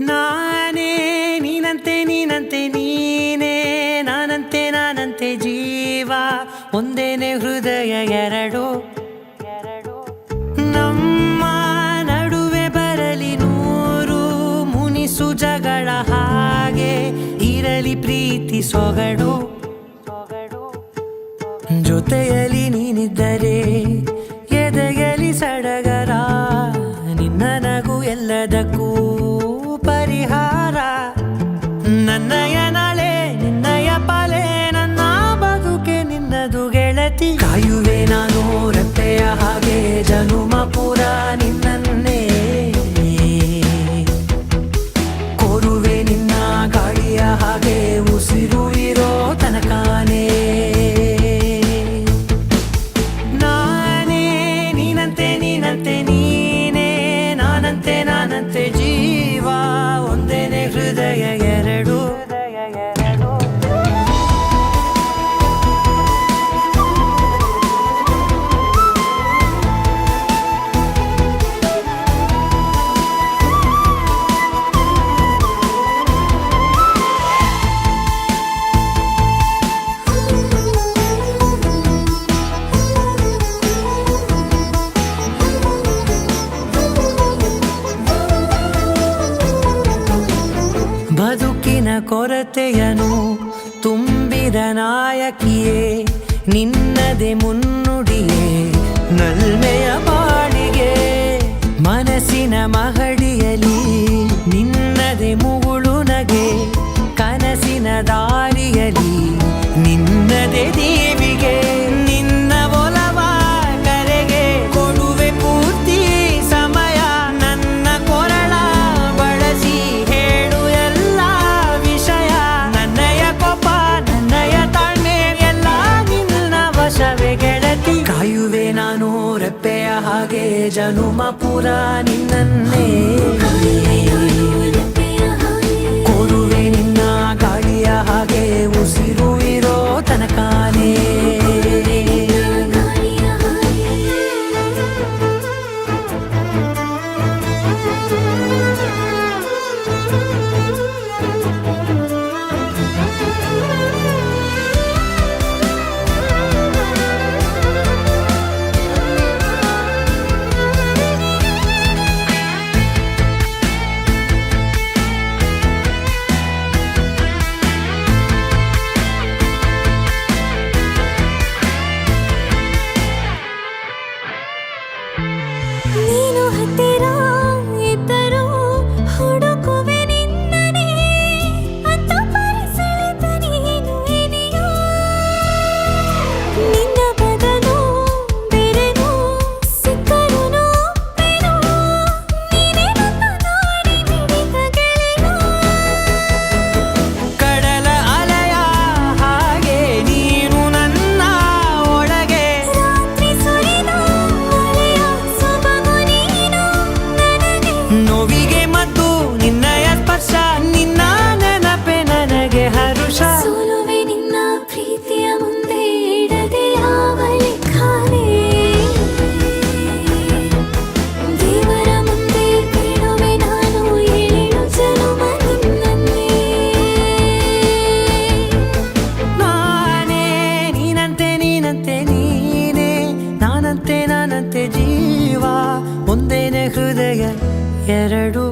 ನಾನೇ ನೀನಂತೆ ನೀನಂತೆ ನೀನೇ ನಾನಂತೆ ನಾನಂತೆ ಜೀವ ಒಂದೇನೆ ಹೃದಯ ಎರಡು ನಮ್ಮ ನಡುವೆ ಬರಲಿ ನೂರು ಮುನಿಸು ಜಗಳ ಹಾಗೆ ಇರಲಿ ಪ್ರೀತಿ ಸೊಗಡು ಜೊತೆಯಲ್ಲಿ ನೀನಿದ್ದರೆ ಎದೆಯಲಿ ಸಡಗರ ನಿನ್ನ ನಗು ಎಲ್ಲದಕ್ಕೂ ಪರಿಹಾರ ನನ್ನಯ ನಾಳೆ ನಿನ್ನಯ ಪಾಲೆ ನನ್ನ ಬದುಕೆ ನಿನ್ನದು ಗೆಳತಿ ಕಾಯುವೆ ನಾನು ರೆಪ್ಪೆಯ ಹಾಗೆ ಜನುಮ ಪೂರ ನಿನ್ನನ್ನೇ ಕೋರುವೆ ನಿನ್ನ ಗಾಳಿಯ ಹಾಗೆ ಉಸಿರು ಇರೋ ತನಕಾನೇ ನಾನೇ ನೀನಂತೆ ನೀನಂತೆ ನೀನೇ ನಾನಂತೆ ನಾನಂತೆ ಜೀವ ಒಂದೇನೆ ಹೃದಯ ಎರಡು ಬದುಕಿನ ಕೊರತೆಯನು ತುಂಬಿದ ನಾಯಕಿಯೇ ನಿನ್ನದೆ ಮುನ್ನುಡಿಯೇ ನಲ್ಮೆಯ ಬಾಳಿಗೆ ಮನಸ್ಸಿನ ಮಹಡಿಯಲಿ ನಿನ್ನದೆ ಮುಗುಳು ನಗೆ ಕನಸಿನ ದಾರಿಯಲಿ ನಿನ್ನದೆ ದೀವಿಗೆ ನಿನ್ನ ಒಲವ ಕರೆಗೆ ಕೊಡುವೆ ಪೂರ್ತಿ ಸಮಯ ನನ್ನ ಕೊರಳ ಬಳಸಿ ಹೇಳು ಎಲ್ಲ ವಿಷಯ ನನ್ನಯ ಕೋಪ ನನ್ನಯ ತಾಳ್ಮೆ ಎಲ್ಲ ನಿನ್ನ ವಶವೇ ಗೆಳತಿ ಕಾಯುವೆ ನಾನು ರೆಪ್ಪೆಯ ಹಾಗೆ ಜನುಮ ಪುರ ನಿನ್ನನ್ನೇ ಕೋರುವೆ ನಿನ್ನ ಗಾಳಿಯ ಹಾಗೆ ಉಸಿರು ಇರೋ ತನಕಾನೇ ನೀನು ಹತ್ತಿರ ಇದ್ದರೂ ಹುಡುಕುವೆ ನಿನ್ನನೇ ಅಂತ ಪರಿಸೆಳೆದ ನೀನು ಇದೆಯೋ ನಿನ್ನ ಬದಲು ಬೇರೆನೋ ಸಿಕ್ಕರೂ ನೋವೆನೋ ನೀನೇ ನನ್ನ ನಾಡಿ ಮಿಡಿದ ಗೆಳೆಯೋ ಕಡಲ ಅಲೆಯ ಹಾಗೆ ನೀನು ನನ್ನ ಒಳಗೆ ರಾತ್ರಿ ಸುರಿದ ಮಳೆಯ ಸೊಬಗು ನೀನು ನನಗೆ ನೋವಿಗೆ ಮತ್ತು ನಿನ್ನಯ ಸ್ಪರ್ಶ ನಿನ್ನ ನೆನಪೆ ನನಗೆ ಹರುಷ ಸೋಲುವೆ ನಿನ್ನ ಪ್ರೀತಿಯ ಮುಂದೆ ಇಡದೆ ಯಾವ ಲೆಕ್ಕನೇ ದೇವರ ಮುಂದೆ ಬೇಡುವೆ ನಾನು ಏಳು ಜನುಮ ನಿನ್ನನ್ನೇ ನಾನೇ ನೀನಂತೆ ನೀನಂತೆ ನೀನೇ ನಾನಂತೆ ನಾನಂತೆ ಜೀವ ಒಂದೇನೆ ಹೃದಯ ಎರಡು